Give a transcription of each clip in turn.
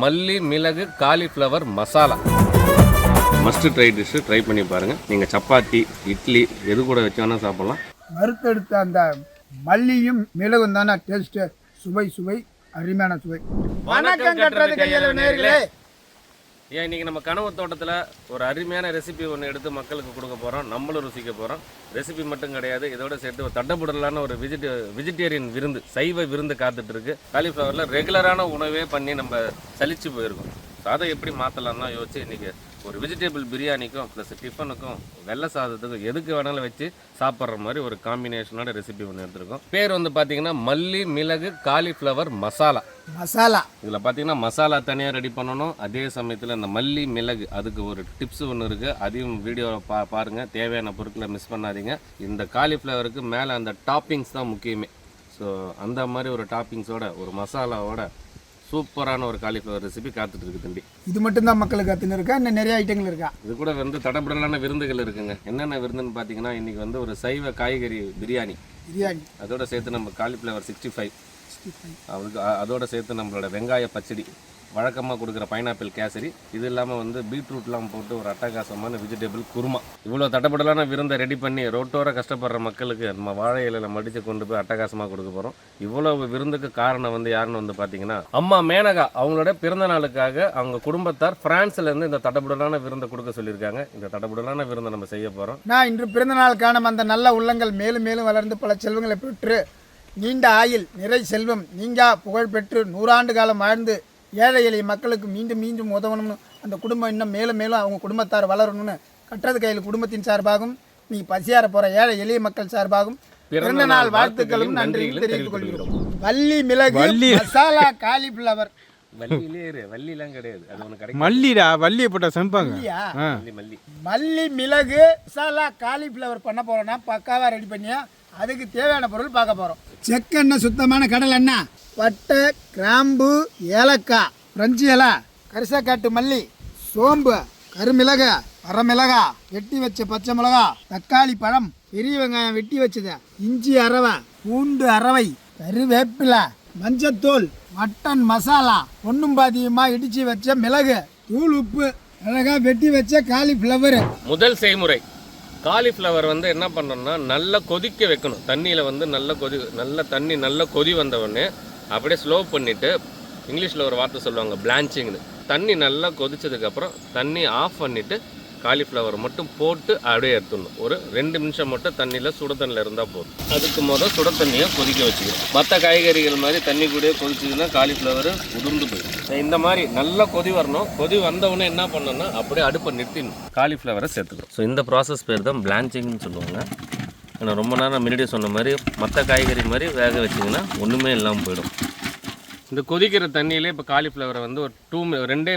மல்லி மிளகு cauliflower masala must try dish. Try பண்ணி பாருங்கள். நீங்கள் சப்பாத்தி இட்லி எது கூட வச்சு வேணால் சாப்பிட்லாம். வறுத்தெடுத்த அந்த மல்லியும் மிளகும் தானே டேஸ்ட்டு. சுவை அருமையான சுவை. வணக்கம் கட்டுறது கையில் நேயர்களே. ஏன் இன்றைக்கி நம்ம கனவு தோட்டத்தில் ஒரு அருமையான ரெசிபி ஒன்று எடுத்து மக்களுக்கு கொடுக்க போகிறோம். நம்மளும் ருசிக்க போகிறோம். ரெசிபி மட்டும் கிடையாது, இதோட சேர்த்து ஒரு தட்டப்புடலான ஒரு வெஜிடேரியன் விருந்து, சைவ விருந்து காத்துட்ருக்கு. காலிஃப்ளவரில் ரெகுலரான உணவே பண்ணி நம்ம சலிச்சு போயிருக்கோம். ஸோ அதை எப்படி மாற்றலாம் தான் யோசிச்சு இன்றைக்கி ஒரு வெஜிடபிள் பிரியாணிக்கும் ப்ளஸ் டிஃபனுக்கும் வெள்ளை சாதத்துக்கும் எதுக்கு வேணாலும் வச்சு சாப்பிட்ற மாதிரி ஒரு காம்பினேஷனோட ரெசிபி ஒன்று எடுத்துருக்கோம். பேர் வந்து பார்த்தீங்கன்னா மல்லி மிளகு காலிஃப்ளவர் மசாலா. இதில் பார்த்தீங்கன்னா மசாலா தனியாக ரெடி பண்ணணும். அதே சமயத்தில் இந்த மல்லி மிளகு அதுக்கு ஒரு டிப்ஸ் ஒன்று இருக்குது. அதையும் வீடியோவில் பாருங்கள். தேவையான பொருட்களை மிஸ் பண்ணாதீங்க. இந்த காலிஃப்ளவருக்கு மேலே அந்த டாப்பிங்ஸ் தான் முக்கியமே. ஸோ அந்த மாதிரி ஒரு டாப்பிங்ஸோட ஒரு மசாலாவோட சூப்பரான ஒரு காலிஃப்ளவர் ரெசிபி காத்துட்டு இருக்கு தம்பி. இது மட்டும்தான் மக்களுக்கு கற்றுன்னு இருக்கா, இன்னும் நிறைய ஐட்டங்கள் இருக்கா? இது கூட வந்து தடபடலான விருந்துகள் இருக்குங்க. என்னென்ன விருந்துன்னு பார்த்தீங்கன்னா இன்றைக்கி வந்து ஒரு சைவ காய்கறி பிரியாணி, அதோட சேர்த்து நம்ம காலிஃப்ளவர் 65 அதோட சேர்த்து நம்மளோட வெங்காய பச்சடி, வழக்கமாக கொடுக்குற பைனாப்பிள் கேசரி, இது இல்லாமல் வந்து பீட்ரூட்லாம் போட்டு ஒரு அட்டகாசமான வெஜிடபிள் குருமா. இவ்வளோ தட்டப்படலான விருந்தை ரெடி பண்ணி ரோட்டோர கஷ்டப்படுற மக்களுக்கு நம்ம வாழை இலையில் மடித்து கொண்டு போய் அட்டகாசமாக கொடுக்க போகிறோம். இவ்வளோ விருந்துக்கு காரணம் வந்து யாருன்னு வந்து பார்த்தீங்கன்னா அம்மா மேனகா. அவங்களோட பிறந்த நாளுக்காக அவங்க குடும்பத்தார் பிரான்ஸ்லேருந்து இந்த தட்டப்படலான விருந்தை கொடுக்க சொல்லியிருக்காங்க. இந்த தட்டப்படலான விருந்தை நம்ம செய்ய போகிறோம். நான் இன்று பிறந்த நாள் காணும் அந்த நல்ல உள்ளங்கள் மேலும் மேலும் வளர்ந்து பல செல்வங்களை பெற்று நீண்ட ஆயில் நிறை செல்வம் நீங்கா புகழ் பெற்று 100 ஆண்டு காலம் வாழ்ந்து ஏழை எளிய மக்களுக்கு மீண்டும் மீண்டும் உதவணும்னு, அந்த குடும்பம் இன்னும் மேலும் மேலும் அவங்க குடும்பத்தார் வளரணும்னு கட்டுறது கையில் குடும்பத்தின் சார்பாகவும் நீ பசியார போகிற ஏழை எளிய மக்கள் சார்பாகவும் பிறந்த நாள் வாழ்த்துக்களும் நன்றியும் தெரிவித்துக் கொள்கிறோம். மல்லி மிளகு மசாலா காலிஃப்ளவர். வள்ளிலாம் கிடையாது, அது ஒன்று கிடைக்கும். மல்லிடா, வள்ளியை போட்டா சமைப்பாங்க. மல்லி மிளகு மசாலா காலிஃப்ளவர் பண்ண போகிறோன்னா பக்காவாக ரெடி பண்ணியா. அதுக்கு தேவையான பொருள் பார்க்க போகிறோம். செக்கெண்ணெய், சுத்தமான கடல் எண்ணெய், பட்டை, கிராம்பு, ஏலக்காய், பிரெஞ்சு இலை, கரிசக்காட்டு மல்லி, சோம்பு, கருமிளகா, வரமிளகா, வெட்டி வச்ச பச்சை மிளகா, தக்காளி பழம், பெரிய வெங்காயம் வெட்டி வச்சது, இஞ்சி அரவை, பூண்டு அரவை, கருவேப்பிலை, மஞ்சத்தூள், மட்டன் மசாலா, ஒன்றும் பாதியமாக இடித்து வச்ச மிளகு தூள், உப்பு, அழகாக வெட்டி வச்ச காலிஃப்ளவர். முதல் செய்முறை காலிஃப்ளவர் வந்து என்ன பண்ணணும்னா நல்லா கொதிக்க வைக்கணும். தண்ணியில் வந்து நல்ல கொதி வந்தவுடனே அப்படியே ஸ்லோ பண்ணிவிட்டு, இங்கிலீஷில் ஒரு வார்த்தை சொல்லுவாங்க பிளான்ச்சிங்னு. தண்ணி நல்லா கொதிச்சதுக்கப்புறம் தண்ணி ஆஃப் பண்ணிவிட்டு காலிஃப்ளவர் மட்டும் போட்டு அப்படியே எடுத்துடணும். ஒரு 2 நிமிஷம் மட்டும் தண்ணியில் சுட தண்ணியில் இருந்தால் போதும். அதுக்கு சுட தண்ணியை கொதிக்க வச்சுக்கணும். மற்ற காய்கறிகள் மாதிரி தண்ணி கூட கொதிச்சதுன்னா காலிஃப்ளவர் உதிர்ந்து போயிடும். இந்த மாதிரி நல்லா கொதி வரணும். கொதி வந்தவுடனே என்ன பண்ணணும்னா அப்படியே அடுப்பை நிறுத்திடணும், காலிஃப்ளவரை சேர்த்துக்கணும். ஸோ இந்த ப்ராசஸ் பேர் தான் பிளான்ச்சிங்னு சொல்லுவாங்க. ஏன்னா ரொம்ப நேரம் முன்னாடியே சொன்ன மாதிரி மற்ற காய்கறி மாதிரி வேக வச்சிங்கன்னா ஒன்றுமே இல்லாமல் போயிடும். இந்த கொதிக்கிற தண்ணியிலே இப்போ காலிஃப்ளவரை வந்து ஒரு 2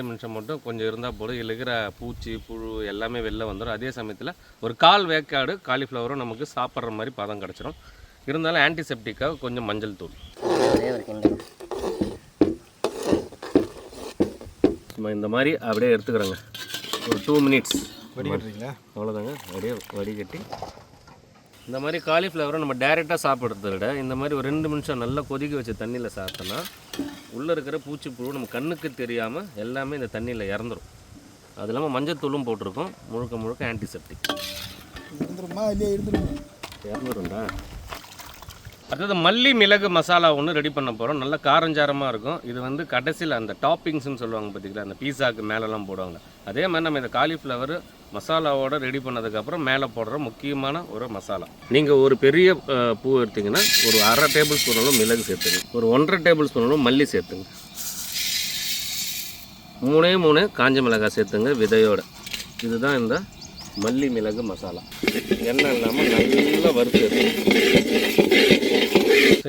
நிமிஷம் மட்டும் கொஞ்சம் இருந்தால் போதும். இருக்கிற பூச்சி புழு எல்லாமே வெளில வந்துடும். அதே சமயத்தில் ஒரு 1/4 வேக்காடு காலிஃப்ளவரும் நமக்கு சாப்பிட்ற மாதிரி பதம் கிடச்சிடும். இருந்தாலும் ஆன்டிசெப்டிக்காக கொஞ்சம் மஞ்சள் தூள். இந்த மாதிரி அப்படியே எடுத்துக்கிறோங்க. ஒரு 2 மினிட்ஸ் வடிகட்டுறீங்களா? அவ்வளோதாங்க. அப்படியே வடிகட்டி இந்த மாதிரி காலிஃப்ளவரை நம்ம டைரெக்டாக சாப்பிட்றத விட இந்த மாதிரி ஒரு 2 நிமிஷம் நல்லா கொதிக்க வச்ச தண்ணியில் சாப்பிட்டோன்னா உள்ளே இருக்கிற பூச்சி புழு நம்ம கண்ணுக்கு தெரியாமல் எல்லாமே இந்த தண்ணியில் இறந்துடும். அது இல்லாமல் மஞ்சத்தூளும் போட்டிருக்கோம். முழுக்க ஆன்டிசெப்டிக். இறந்துரும்டா. அடுத்தது மல்லி மிளகு மசாலா ஒன்று ரெடி பண்ண போகிறோம். நல்லா காரஞ்சாரமாக இருக்கும். இது வந்து கடைசியில் அந்த டாப்பிங்ஸ்னு சொல்லுவாங்க பார்த்திங்களா, அந்த பீஸாவுக்கு மேலெலாம் போடுவாங்க. அதே மாதிரி நம்ம இந்த காலிஃப்ளவர் மசாலாவோட ரெடி பண்ணதுக்கப்புறம் மேலே போடுற முக்கியமான ஒரு மசாலா. நீங்கள் ஒரு பெரிய பூ எடுத்திங்கன்னா ஒரு 1/2 டேபிள் ஸ்பூன் அளவு மிளகு சேர்த்துங்க. ஒரு 1/2 டேபிள் ஸ்பூன் அளவு மல்லி சேர்த்துங்க. 3 காஞ்ச மிளகாய் சேர்த்துங்க விதையோட. இதுதான் இந்த மல்லி மிளகு மசாலா. எண்ணெய் இல்லாமல் நல்லா வறுத்து.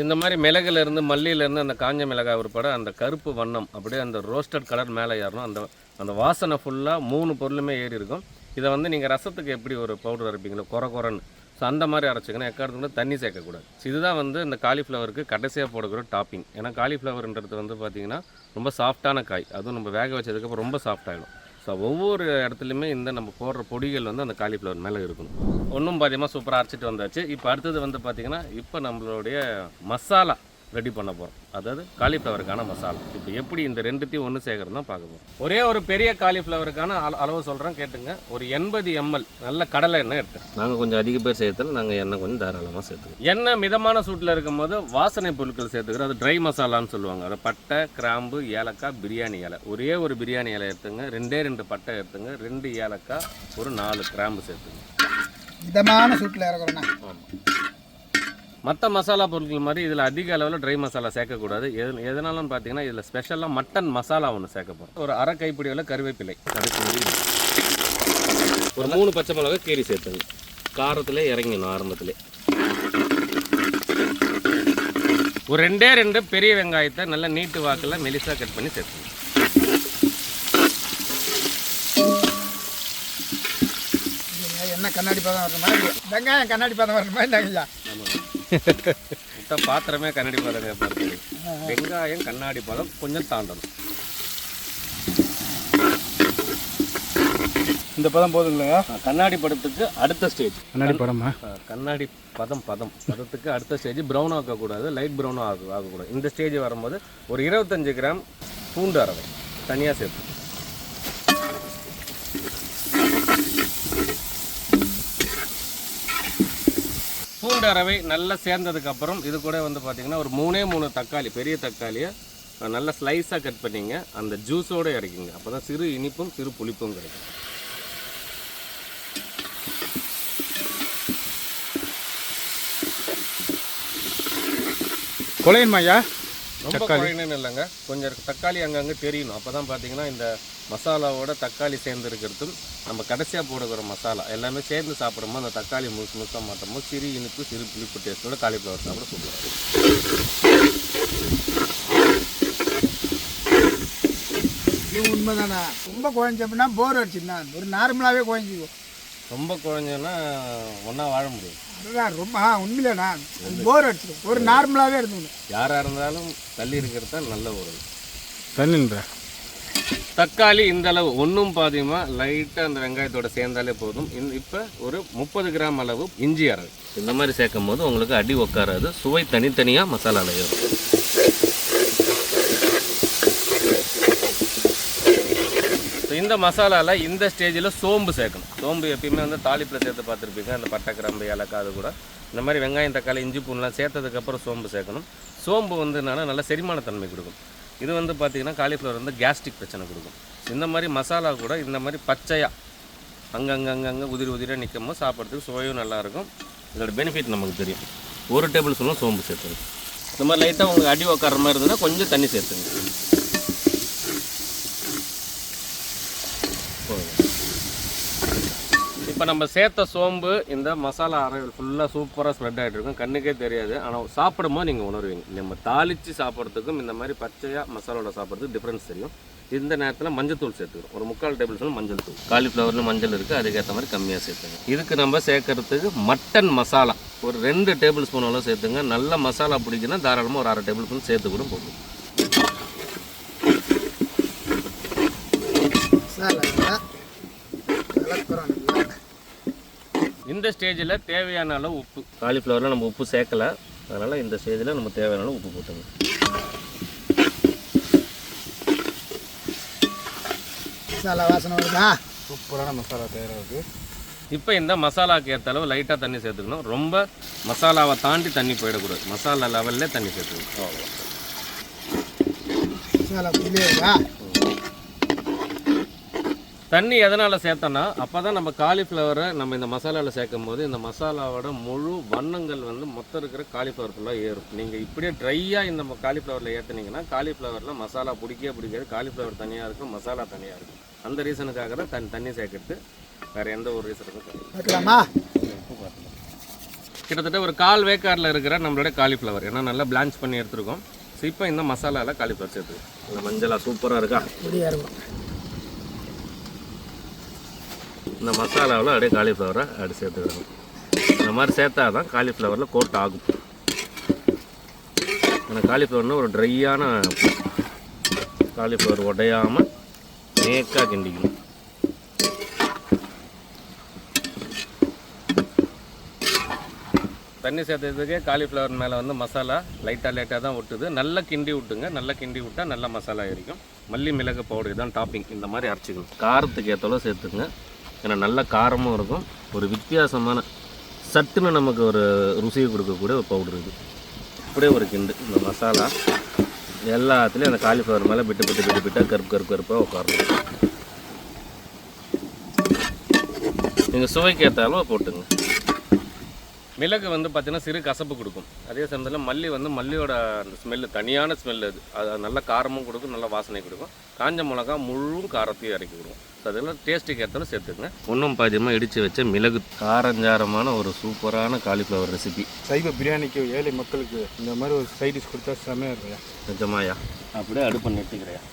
இந்த மாதிரி மிளகுலேருந்து மல்லியிலேருந்து அந்த காஞ்ச மிளகாய் உட்பட அந்த கருப்பு வண்ணம் அப்படியே அந்த ரோஸ்டட் கலர் மேலே ஏறணும். அந்த வாசனை ஃபுல்லாக 3 பொருளுமே ஏறி இருக்கும். இதை வந்து நீங்கள் ரசத்துக்கு எப்படி ஒரு பவுடர் அரைப்பீங்களோ குறன்னு, ஸோ அந்த மாதிரி அரைச்சிக்கணும். எக்காரணத்துக்கு தண்ணி சேர்க்கக்கூடாது. ஸோ இதுதான் வந்து இந்த காலிஃப்ளவருக்கு கடைசியாக போடுகிற டாப்பிங். ஏன்னா காலிஃப்ளவர்ன்றது வந்து பார்த்திங்கன்னா ரொம்ப சாஃப்டான காய். அதுவும் நம்ம வேக வச்சதுக்கப்புறம் ரொம்ப சாஃப்டாகிடும். ஸோ ஒவ்வொரு இடத்துலையுமே இந்த நம்ம போடுற பொடிகள் வந்து அந்த காலிஃப்ளவர் மேலே இருக்கணும். ஒன்றும் பாதியமாக சூப்பராக அரைச்சிட்டு வந்தாச்சு. இப்போ அடுத்தது வந்து பார்த்திங்கன்னா இப்போ நம்மளுடைய மசாலா ரெடி பண்ண போகிறோம். அதாவது காலிஃப்ளவருக்கான மசாலா. இப்போ எப்படி இந்த ரெண்டுத்தையும் ஒன்று சேர்க்கறது தான் பார்க்க போகிறோம். ஒரே ஒரு பெரிய காலிஃப்ளவருக்கான அளவு சொல்கிறேன் கேட்டுங்க. ஒரு 80 ml நல்ல கடலை எண்ணெய் எடுத்துக்கோங்க. நாங்கள் கொஞ்சம் அதிக பேர் சேர்த்தாலும் நாங்கள் எண்ணெய் கொஞ்சம் தாராளமாக சேர்த்துக்கோம். எண்ணெய் மிதமான சூட்டில் இருக்கும் போது வாசனை பொருட்கள் சேர்த்துக்கிறோம். அது ட்ரை மசாலான்னு சொல்லுவாங்க. அது பட்டை, கிராம்பு, ஏலக்காய், பிரியாணி இலை. ஒரே ஒரு பிரியாணி இலை எடுத்துங்க, 2 பட்டை எடுத்துங்க, 2 ஏலக்காய், ஒரு 4 கிராம்பு சேர்த்துங்க. மிதமான சூட்டில் இறக்குறோண்ணா. ஆமாம். மற்ற மசாலா பொருட்கள் மாதிரி இதில் அதிக அளவில் ட்ரை மசாலா சேர்க்கக்கூடாது. எதனாலும் பார்த்தீங்கன்னா இதில் ஸ்பெஷலாக மட்டன் மசாலா ஒன்று சேர்க்க போகிறோம். ஒரு அரை கைப்பிடி அளவு கருவேப்பிலை, ஒரு 3 பச்சை மிளகா கீரி சேர்த்துங்க. காரத்திலே இறங்கணும் ஆரம்பத்திலே. ஒரு 2 பெரிய வெங்காயத்தை நல்லா நீட்டு வாக்கில் மெலிசாக கட் பண்ணி சேர்த்துங்க. என்ன கண்ணாடி பதம் வர மாதிரி வெங்காயம் கண்ணாடி பதம் வர மாதிரி ஐயா. முட்டை பாத்திரமே கண்ணாடி பதம் கேட்பாரு. வெங்காயம் கண்ணாடி பதம் கொஞ்சம் தாண்டணும். இந்த பதம் போதுங்களா? கண்ணாடி படத்துக்கு அடுத்த ஸ்டேஜ். கண்ணாடி படமா? கண்ணாடி பதத்துக்கு அடுத்த ஸ்டேஜ் ப்ரௌன் ஆக்கக்கூடாது, லைட் ப்ரௌனும் ஆகக்கூடாது. இந்த ஸ்டேஜ் வரும்போது ஒரு 25 கிராம் பூண்டு அரவை தனியாக சேர்த்து. பூண்டு அரவை நல்லா சேர்ந்ததுக்கப்புறம் இது கூட வந்து பார்த்திங்கன்னா ஒரு 3 தக்காளி, பெரிய தக்காளியை நல்லா ஸ்லைஸாக கட் பண்ணிங்க. அந்த ஜூஸோடு இறக்கிங்க. அப்போ தான் சிறு இனிப்பும் சிறு புளிப்பும் கிடைக்கும். குழையணுமா ஐயா? ரொம்ப குழையணும்னு இல்லைங்க, கொஞ்சம் தக்காளி அங்கங்கே தெரியணும். அப்போ தான் பார்த்தீங்கன்னா இந்த மசாலாவோட தக்காளி சேர்ந்து இருக்கிறதும் நம்ம கடைசியாக போடுகிற மசாலா எல்லாமே சேர்ந்து சாப்பிடும்போது அந்த தக்காளி முழுசாக மாட்டோம்போது சிறு இனிப்பு சிறு புளிப்பு டேஸ்ட்டோட காலிஃப்ளவர் சாப்பிட சூப்பராக. இது உண்மைதானே. ரொம்ப குழஞ்சோம்னா போர் அடிச்சுன்னா ஒரு நார்மலாகவே குழஞ்சிக்கும். ரொம்ப குழஞ்சோன்னா ஒன்றா வாழ முடியும். அதுதான் ரொம்ப உண்மையிலேண்ணா போர் அடிச்சிடும். ஒரு நார்மலாகவே இருந்துக்கணும். யாராக இருந்தாலும் தள்ளி இருக்கிறது தான் நல்ல ஒரு தண்ணின்ற. தக்காளி இந்த அளவு ஒன்றும் பாதியமாக லைட்டாக அந்த வெங்காயத்தோட சேர்ந்தாலே போதும். இப்போ ஒரு 30 கிராம் அளவு இஞ்சி அரை இந்த மாதிரி சேர்க்கும் போது உங்களுக்கு அடி உக்காராது, சுவை தனித்தனியாக மசாலாவில் ஏறும். இந்த மசாலாவில் இந்த ஸ்டேஜில் சோம்பு சேர்க்கணும். சோம்பு எப்பயுமே வந்து தாளிப்பில் சேர்த்து பார்த்துருப்பீங்க. அந்த பட்டை, கிராம்பு, ஏலக்காய் அது கூட இந்த மாதிரி வெங்காயம், தக்காளி, இஞ்சி பூண்டுலாம் சேர்த்ததுக்கப்புறம் சோம்பு சேர்க்கணும். சோம்பு வந்து என்னன்னா நல்ல செரிமானத்தன்மை கொடுக்கும். இது வந்து பார்த்திங்கன்னா காலிஃப்ளவர் வந்து கேஸ்ட்ரிக் பிரச்சனை கொடுக்கும். இந்த மாதிரி மசாலா கூட இந்த மாதிரி பச்சையாக அங்கங்கே உதிரியாக நிற்கும் போது சாப்பிட்றதுக்கு சுவையும் நல்லாயிருக்கும். இதோட பெனிஃபிட் நமக்கு தெரியும். 1 டேபிள் ஸ்பூன் சோம்பு சேர்த்துங்க. இந்த மாதிரி லைட்டாக உங்களுக்கு அடி உக்கார மாதிரி இருந்ததுன்னா கொஞ்சம் தண்ணி சேர்த்துங்க. இப்போ நம்ம சேர்த்த சோம்பு இந்த மசாலா அரைவில் ஃபுல்லாக சூப்பராக ஸ்ப்ரெட் ஆகிட்டு இருக்கும். கண்ணுக்கே தெரியாது, ஆனால் சாப்பிடும்போது நீங்கள் உணர்வீங்க. நம்ம தாளித்து சாப்பிட்றதுக்கும் இந்த மாதிரி பச்சையாக மசாலாவோட சாப்பிட்றதுக்கு டிஃப்ரென்ஸ் தெரியும். இந்த நேரத்தில் மஞ்சள் சேர்த்துக்கிறோம். ஒரு 3/4 டேபிள் ஸ்பூன் மஞ்சள் தூள். காலிஃப்ளவரில் மஞ்சள் இருக்குது, அதுக்கேற்ற மாதிரி கம்மியாக சேர்த்துங்க. இதுக்கு நம்ம சேர்க்கறதுக்கு மட்டன் மசாலா ஒரு 2 டேபிள் ஸ்பூன் அளவு சேர்த்துங்க. நல்ல மசாலா பிடிக்குன்னா தாராளமாக ஒரு 1/2 டேபிள் ஸ்பூன் சேர்த்து கூட போதும். இந்த ஸ்டேஜில் தேவையான அளவு உப்பு. காலிஃப்ளவரில் நம்ம உப்பு சேர்க்கலை, அதனால் இந்த ஸ்டேஜில் நம்ம தேவையான அளவு உப்பு போட்டுங்க. மசாலா வாசனை வருதா? சூப்பரான மசாலா தயாராகுது. இப்போ இந்த மசாலாவுக்கு ஏற்ற அளவு லைட்டாக தண்ணி சேர்த்துக்கணும். ரொம்ப மசாலாவை தாண்டி தண்ணி போயிடக்கூடாது. மசாலா லெவல்லே தண்ணி சேர்த்துக்கணும். அவ்வளோ மசாலா புளியா? தண்ணி எதனால் சேர்த்தோன்னா அப்போ தான் நம்ம காலிஃப்ளவரை நம்ம இந்த மசாலாவில் சேர்க்கும் போது இந்த மசாலாவோட முழு வண்ணங்கள் வந்து மொத்தம் இருக்கிற காலிஃப்ளவர் ஃபுல்லாக ஏறும். நீங்கள் இப்படியே ட்ரையாக இந்த காலிஃப்ளவரில் ஏற்றுனீங்கன்னா காலிஃப்ளவரில் மசாலா பிடிக்காது. காலிஃப்ளவர் தனியாக இருக்கும், மசாலா தனியாக இருக்கும். அந்த ரீசனுக்காக தான் தண்ணி சேர்க்கறது, வேறு எந்த ஒரு ரீசனுக்கும் பார்க்கலாமா? கிட்டத்தட்ட ஒரு 1/4 வேக்காரில் இருக்கிற நம்மளோட காலிஃப்ளவர் ஏன்னா நல்லா பிளான்ச் பண்ணி எடுத்துருக்கோம். ஸோ இப்போ இந்த மசாலாவில் காலிஃப்ளவர் சேர்த்துக்கோம். இந்த மஞ்சளாக சூப்பராக இருக்கா? அப்படியே இருக்கும். இந்த மசாலாவில் அப்படியே காலிஃப்ளவரை அப்படி சேர்த்துக்கணும். இந்த மாதிரி சேர்த்தா தான் காலிஃப்ளவரில் கோட் ஆகும். அந்த காலிஃப்ளவர்னு ஒரு ட்ரையான காலிஃப்ளவர் உடையாமல் நேக்காக கிண்டிக்கணும். தண்ணி சேர்த்ததுக்கே காலிஃப்ளவர் மேலே வந்து மசாலா லைட்டாக தான் ஒட்டுது. நல்லா கிண்டி விட்டுங்க. நல்லா கிண்டி விட்டால் நல்லா மசாலா இருக்கும். மல்லி மிளகு பவுடர் இதுதான் டாப்பிங். இந்த மாதிரி அரைச்சிக்கணும். காரத்துக்கு ஏற்றளவு சேர்த்துக்குங்க. ஏன்னா நல்ல காரமும் இருக்கும். ஒரு வித்தியாசமான சட்டுன்னு நமக்கு ஒரு ருசியை கொடுக்கக்கூடிய ஒரு பவுடர் இது. அப்படியே ஒரு கிண்டு இந்த மசாலா எல்லாத்துலேயும் அந்த காலிஃப்ளவர் மேலே விட்டு கருப்பாக உட்காரணும். நீங்கள் சுவைக்கு ஏற்ற அளவு போட்டுங்க. மிளகு வந்து பார்த்திங்கன்னா சிறு கசப்பு கொடுக்கும். அதே சமயத்தில் மல்லி வந்து மல்லியோட அந்த ஸ்மெல்லு தனியான ஸ்மெல் அது நல்ல காரமும் கொடுக்கும், நல்ல வாசனை கொடுக்கும். காஞ்ச மிளகா முழு காரத்தையும் இறக்கி கொடுக்கும். ஸோ அதெல்லாம் டேஸ்ட்டுக்கு ஏற்றாலும் சேர்த்துக்குங்க. ஒன்றும் பாதியமாக இடித்து வச்ச மிளகு காரஞ்சாரமான ஒரு சூப்பரான காலிஃப்ளவர் ரெசிபி. சைவ பிரியாணிக்கு ஏழை மக்களுக்கு இந்த மாதிரி ஒரு சைட் டிஷ் கொடுத்தா செமையாக இருக்குயா. நிஜமாயா? அப்படியே அடுப்பை நிறுத்திக்கிறையா.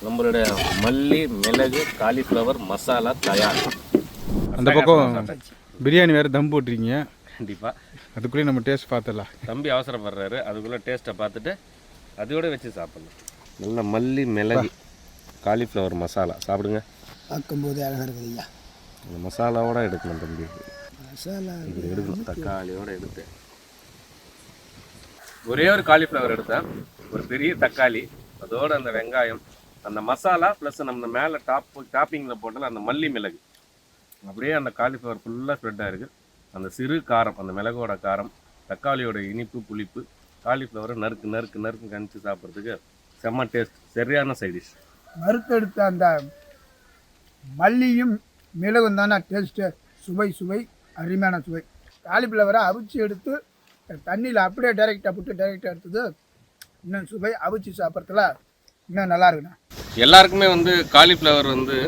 நம்மளுடைய மல்லி மிளகு காலிஃப்ளவர் மசாலா தயார். அந்த பக்கம் பிரியாணி வேறு தம் போட்டிருக்கீங்க. கண்டிப்பாக அதுக்குள்ளேயே நம்ம டேஸ்ட் பார்த்துடலாம். தம்பி அவசரப்படுறாரு. அதுக்குள்ளே டேஸ்ட்டை பார்த்துட்டு அதோட வச்சு சாப்பிட்லாம். நல்ல மல்லி மிளகு காலிஃப்ளவர் மசாலா சாப்பிடுங்க. பார்க்கும்போது அழகாக இருக்குது ஐயா. அந்த மசாலாவோட எடுக்கணும் தம்பி. மசாலா இப்படி எடுக்கணும். தக்காளியோடு எடுத்து ஒரே ஒரு காலிஃப்ளவர் எடுத்தேன். ஒரு பெரிய தக்காளி, அதோட அந்த வெங்காயம், அந்த மசாலா ப்ளஸ் நம்ம மேலே டாப்பிங்கில் போட்டால் அந்த மல்லி மிளகு அப்படியே அந்த காலிஃப்ளவர் ஃபுல்லாக ஸ்ப்ரெட்டாக இருக்குது. அந்த சிறு காரம், அந்த மிளகோட காரம், தக்காளியோட இனிப்பு புளிப்பு, காலிஃப்ளவரை நறுக்கு கணிச்சு சாப்பிட்றதுக்கு செம்ம டேஸ்ட். சரியான சைடிஷ். வறுத்தெடுத்த அந்த மல்லியும் மிளகும் தானே டேஸ்ட்டு. சுவை அருமையான சுவை. காலிஃப்ளவரை அவிச்சு எடுத்து தண்ணியில் அப்படியே டைரெக்டாக எடுத்தது இன்னும் சுவை. அவிச்சு சாப்பிட்றதுல இன்னும் நல்லா இருக்குண்ணா. எல்லாருக்குமே வந்து காலிஃப்ளவர் வந்து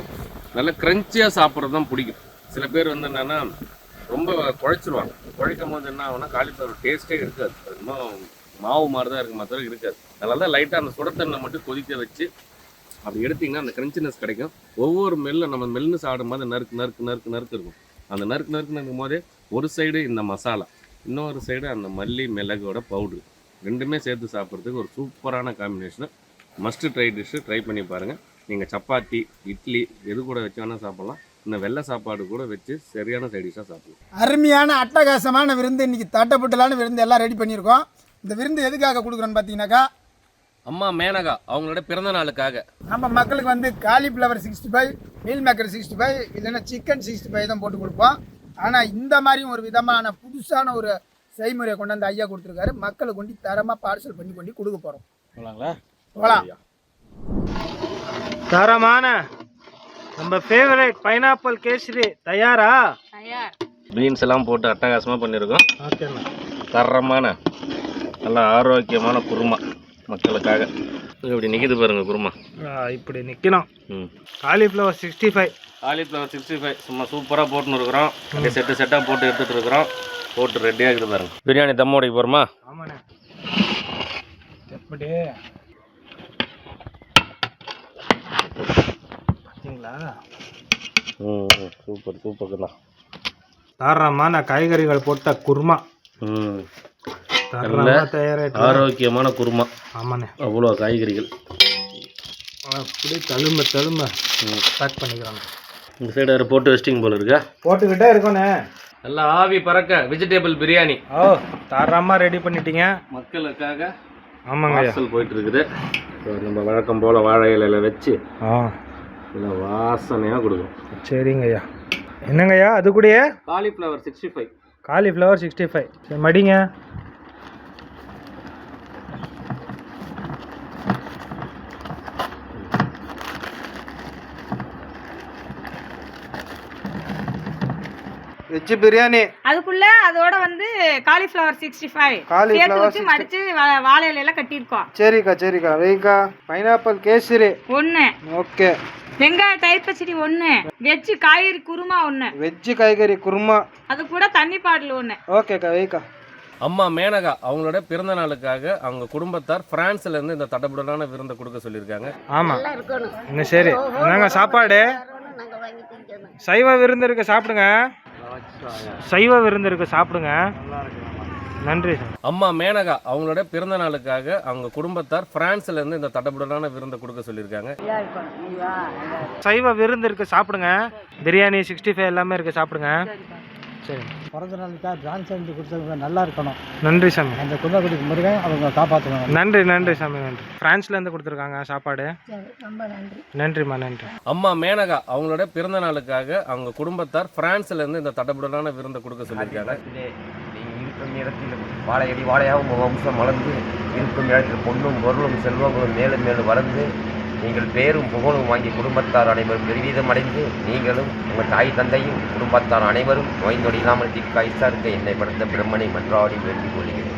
நல்லா க்ரன்ச்சியாக சாப்பிட்றது தான் பிடிக்கும். சில பேர் வந்து என்னென்னா ரொம்ப குழைச்சிருவாங்க. குழைக்கும் போது என்ன ஆகும்னா காலிஃப்ளவர் டேஸ்ட்டே இருக்காது. இன்னும் மாவு மாதிரி தான் இருக்குது, மற்ற இருக்காது. அதனால தான் லைட்டாக அந்த சுடத்தண்ணை மட்டும் கொதிக்க வச்சு அப்படி எடுத்திங்கன்னா அந்த க்ரன்ச்சினஸ் கிடைக்கும். ஒவ்வொரு நம்ம மெல்லு சாப்பிடும் போது நறுக்கு இருக்கும். அந்த நறுக்கு இருக்கும் போதே ஒரு சைடு இந்த மசாலா, இன்னொரு சைடு அந்த மல்லி மிளகோட பவுட்ரு, ரெண்டுமே சேர்த்து சாப்பிட்றதுக்கு ஒரு சூப்பரான combination. Must try dish. Try பண்ணி பாருங்கள். நீங்கள் சப்பாத்தி இட்லி எது கூட வச்சு வேணால் சாப்பிட்லாம். இந்த வெள்ளை சாப்பாடு கூட வச்சு சரியான சைடிஷாக சாப்பிடலாம். அருமையான அட்டகாசமான விருந்து. இன்றைக்கி தட்டப்பட்டலான விருந்து எல்லாம் ரெடி பண்ணியிருக்கோம். இந்த விருந்து எதுக்காக கொடுக்குறோன்னு பார்த்தீங்கன்னாக்கா, அம்மா மேனகா அவங்களோட பிறந்த நாளுக்காக நம்ம மக்களுக்கு வந்து காலிஃப்ளவர் 65, மீல் மேக்கர் 65, இல்லைன்னா சிக்கன் 65 தான் போட்டு கொடுப்போம். ஆனால் இந்த மாதிரியும் ஒரு விதமான புதுசான ஒரு செய்முறையை கொண்டு வந்து ஐயா கொடுத்துருக்காரு. மக்களுக்கு கொண்டு தரமாக பார்சல் பண்ணி கொடுக்க போகிறோம். போகலாம். தரமான நம்ம ஃபேவரட் பைனாப்பிள் கேசரி தயாரா? பீன்ஸ் எல்லாம் போட்டு அட்டகாசமாக பண்ணியிருக்கோம். ஓகேண்ணா. தரமான நல்லா ஆரோக்கியமான குருமா மக்களுக்காக. இப்படி நிற்கிது பாருங்க குருமா. இப்படி நிற்கணும். காலிஃப்ளவர் 65 சும்மா சூப்பராக போட்டுன்னு இருக்கிறோம். அப்படியே செட்டாக போட்டு எடுத்துகிட்டு இருக்கிறோம். போட்டு ரெடியாக இருக்குது பாருங்க. பிரியாணி தம் உடைக்க போகிறோமா? ஆமாண்ணே. எப்படி பார்த்தீங்களா? சூப்பர்ண்ணா. தரமான காய்கறிகள் போட்ட குருமா. ஆரோக்கியமான குருமா. ஆமாண்ணே. அவ்வளோ காய்கறிகள் அப்படியே தழும்ப பேக் பண்ணிக்கிறாங்க. இந்த சைடு வேறு போட்டு வச்சிட்டிங்க போல இருக்கா? போட்டுக்கிட்டே இருக்கோண்ணே. நல்லா ஆவி பறக்க வெஜிடபிள் பிரியாணி. தரமாக ரெடி பண்ணிட்டீங்க மக்களுக்காக. ஆமாங்க. பார்சல் போயிட்டு இருக்குது. நம்ம வழக்கம் போல் வாழை இலையில வச்சு இல்லை வாசனையாக கொடுக்கும். சரிங்க ஐயா. என்னங்க ஐயா அது கூடயே? காலிஃப்ளவர் 65. காலிஃப்ளவர் 65. சரி மடிங்க. வெஜ் பிரியாணி. அதுக்குள்ள அதோட வந்து காலிஃப்ளவர் 65 சேர்த்து வச்சு மடிச்சு வாழை இலையில கட்டியிருக்கோம். சரிக்கா வைக்கா. பைனாப்பிள் கேசரி 1. ஓகே. வெங்காய தயிர் பச்சடி 1. வெஜ் காய்கறி குருமா 1. வெஜ் காய்கறி குருமா. அது கூட தண்ணி பாட்டில் 1. ஓகேக்கா வைக்கா. அம்மா மேனகா அவங்களோட பிறந்த நாளுக்காக அவங்க குடும்பத்தார் பிரான்ஸ்ல இருந்து இந்த தடபுடலான விருந்தை கொடுக்க சொல்லியிருக்காங்க. ஆமா இன்னும் சரி. நாங்க சாப்பாடு சைவ விருந்திற்கு சாப்பிடுங்க. சைவ விருந்திற்கு சாப்பிடுங்க. நன்றி. அம்மா மேனகா அவங்களோட பிறந்த நாளுக்காக அவங்க குடும்பத்தார் பிரான்ஸ்ல இருந்து இந்த தடபுடலான விருந்தை கொடுக்க சொல்லியிருக்காங்க. சைவ விருந்திற்கு சாப்பிடுங்க. பிரியாணி 65 எல்லாமே இருக்கு, சாப்பிடுங்க. சரி. பிறந்த நாளுக்காக டான்ஸ் ஆடி கொடுத்தவங்க நல்லா இருக்கணும். நன்றி சாமி. அந்த குன்னக்குடி முருகன் அவங்க காப்பாற்றுவாங்க. நன்றி சாமி, நன்றி. பிரான்ஸ்லேருந்து கொடுத்துருக்காங்க சாப்பாடு. ரொம்ப நன்றி. நன்றிம்மா, நன்றி. அம்மா மேனகா அவங்களோட பிறந்த நாளுக்காக அவங்க குடும்பத்தார் பிரான்ஸ்லேருந்து இந்த தடபுடலான விருந்தை கொடுக்க சொல்லியிருக்காங்க. இருக்கும் இடத்தில் வாழையடி வாழையாக உங்கள் வம்சம் வளர்ந்து இருக்கும் இடத்தில் பொண்ணும் பொருளும் செல்வங்களும் மேலும் மேலும் வளர்ந்து நீங்கள் பேரும் புகழும் வாங்கி குடும்பத்தார் அனைவரும் பெருவீதம் அடைந்து நீங்களும் உங்கள் தாய் தந்தையும் குடும்பத்தார் அனைவரும் நோய் நொடி இல்லாமல் திக்காய்ச்சா இருக்க என்னை படுத்த பிரம்மனை மன்றாடி வேண்டிக் கொள்கிறேன்.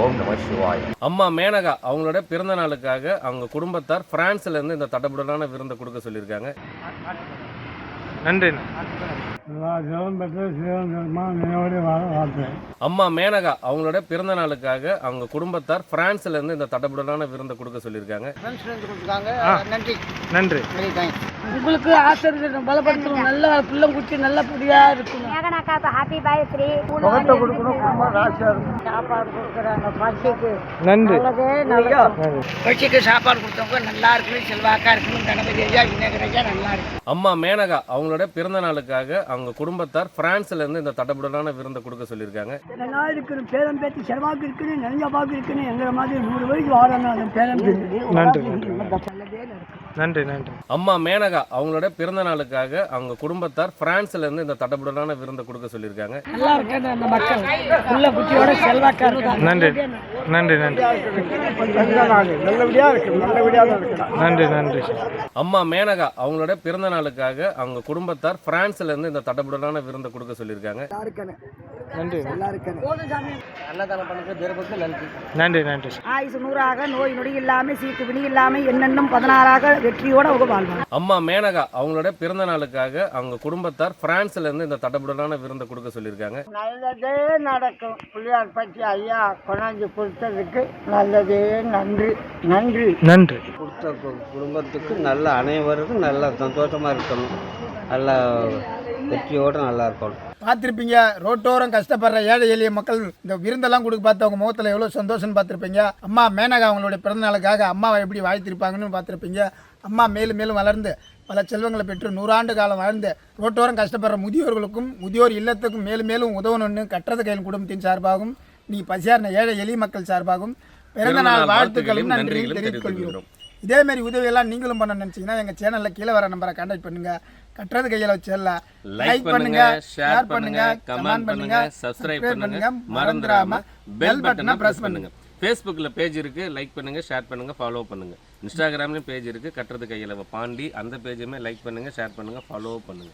ஓம் நம சிவாய். அம்மா மேனகா அவங்களோட பிறந்த நாளுக்காக அவங்க குடும்பத்தார் பிரான்ஸ்லேருந்து இந்த தடபுடலான விருந்தை கொடுக்க சொல்லியிருக்காங்க. நன்றி. அம்மா மேனகா அவங்களோட பிறந்த நாளுக்காக அவங்க குடும்பத்தார் பிரான்ஸ்லேருந்து இந்த தடபுடலான விருந்தை கொடுக்க சொல்லியிருக்காங்க. நன்றி. உங்களுக்கு ஆசிரியர் பலப்படுத்தணும். நல்ல பிள்ளை குட்டி நல்லபடியா இருக்கும். Happy birthday. சாப்பாடு கொடுக்குறாங்க பசிக்கு. நன்றி. பசிக்கு சாப்பாடு கொடுத்தவங்க நல்லா இருக்கணும், செல்வாக்கா இருக்கணும். கணபதி ஐயா, விநாயகர் ஐயா நல்லா இருக்கு. அம்மா மேனகா அவங்களோட பிறந்த நாளுக்காக அவங்க குடும்பத்தார் பிரான்ஸ்லேருந்து இந்த தடபுடலான விருந்தை கொடுக்க சொல்லியிருக்காங்க. நல்லா இருக்கணும், பேரம் பேத்தி செலவாக்கு இருக்கணும், நிறைய பாக்கு இருக்கணும். எங்களை மாதிரி 100 வயசு வாழணும் அந்த பேரம் பேத்தி. நன்றி. அம்மா மேனகா அவங்களோட பிறந்த நாளுக்காக அவங்க குடும்பத்தார் பிரான்ஸ்லேருந்து இந்த தடபுடலான விருந்தை கொடுக்க சொல்லியிருக்காங்க. நல்லா இருக்காங்க அந்த மக்கள். புள்ள குட்டியோட செல்வாக்கா இருக்காங்க. நன்றி. நல்லபடியா இருக்கு, நல்லபடியா இருக்கு. நன்றி. அம்மா மேனகா அவங்களோட பிறந்த நாளுக்காக அவங்க குடும்பத்தார் பிரான்ஸ்லேருந்து இந்த தடபுடலான விருந்தை கொடுக்க சொல்லியிருக்காங்க. நன்றி. நன்றி. ஆயுசு 100ஆக, நோய் நொடி இல்லாம, சீட்டு விழி இல்லாம, என்னென்னும் 16ஆக வெற்றியோட அவங்க வாழ்வாங்க. அம்மா மேனகா அவங்களோட பிறந்த நாளுக்காக அவங்க குடும்பத்தார் பிரான்ஸ்லேருந்து இந்த தடபுடலான விருந்தை கொடுக்க சொல்லியிருக்காங்க. நல்லதே நடக்கும். பிள்ளையார் பற்றி ஐயா கொண்டாந்து கொடுத்ததுக்கு நல்லதே நன்றி. கொடுத்த குடும்பத்துக்கு நல்ல அனைவருக்கும் நல்ல சந்தோஷமாக இருக்கணும், நல்ல வெற்றியோடு நல்லா இருக்கணும். பார்த்துருப்பீங்க, ரோட்டோரம் கஷ்டப்படுற ஏழை எளிய மக்கள் இந்த விருந்தெல்லாம் கொடுக்க பார்த்தவங்க முகத்தில் எவ்வளோ சந்தோஷம்னு பார்த்துருப்பீங்க. அம்மா மேனகா அவங்களுடைய பிறந்த நாளுக்காக அம்மாவை எப்படி வாழ்த்திருப்பாங்கன்னு பார்த்துருப்பீங்க. அம்மா மேலும் மேலும் வளர்ந்து பல செல்வங்களை பெற்று 100 ஆண்டு காலம் வாழ்ந்து ரோட்டோரம் கஷ்டப்படுற முதியோர்களுக்கும் முதியோர் இல்லத்துக்கும் மேலும் மேலும் உதவணும்னு கட்டுறது கையில் குடும்பத்தின் சார்பாகவும் நீ பசியார்ந்த ஏழை எளிய மக்கள் சார்பாகவும் பிறந்த நாள் வாழ்த்துக்களும் நன்றியும் தெரிவித்துக் கொள்கிறோம். இதேமாரி உதவியெல்லாம் நீங்களும் பண்ண நினச்சிங்கன்னா எங்கள் சேனலில் கீழே வர நம்பரை கான்டாக்ட் பண்ணுங்கள். கட்டுறது கையில் வச்சிடலாம். லைக் பண்ணுங்க, ஷேர் பண்ணுங்க, கமெண்ட் பண்ணுங்க, சப்ஸ்கிரைப் பண்ணுங்க, மறந்துடாம பெல் பட்டனை பிரஸ் பண்ணுங்க. ஃபேஸ்புக்கில் பேஜ் இருக்குது, லைக் பண்ணுங்கள், ஷேர் பண்ணுங்கள், ஃபாலோ பண்ணுங்கள். இன்ஸ்டாகிராம்லேயும் பேஜ் இருக்குது, கட்டுறது கையில் பாண்டி, அந்த பேஜுமே லைக் பண்ணுங்கள், ஷேர் பண்ணுங்கள், ஃபாலோ பண்ணுங்கள்.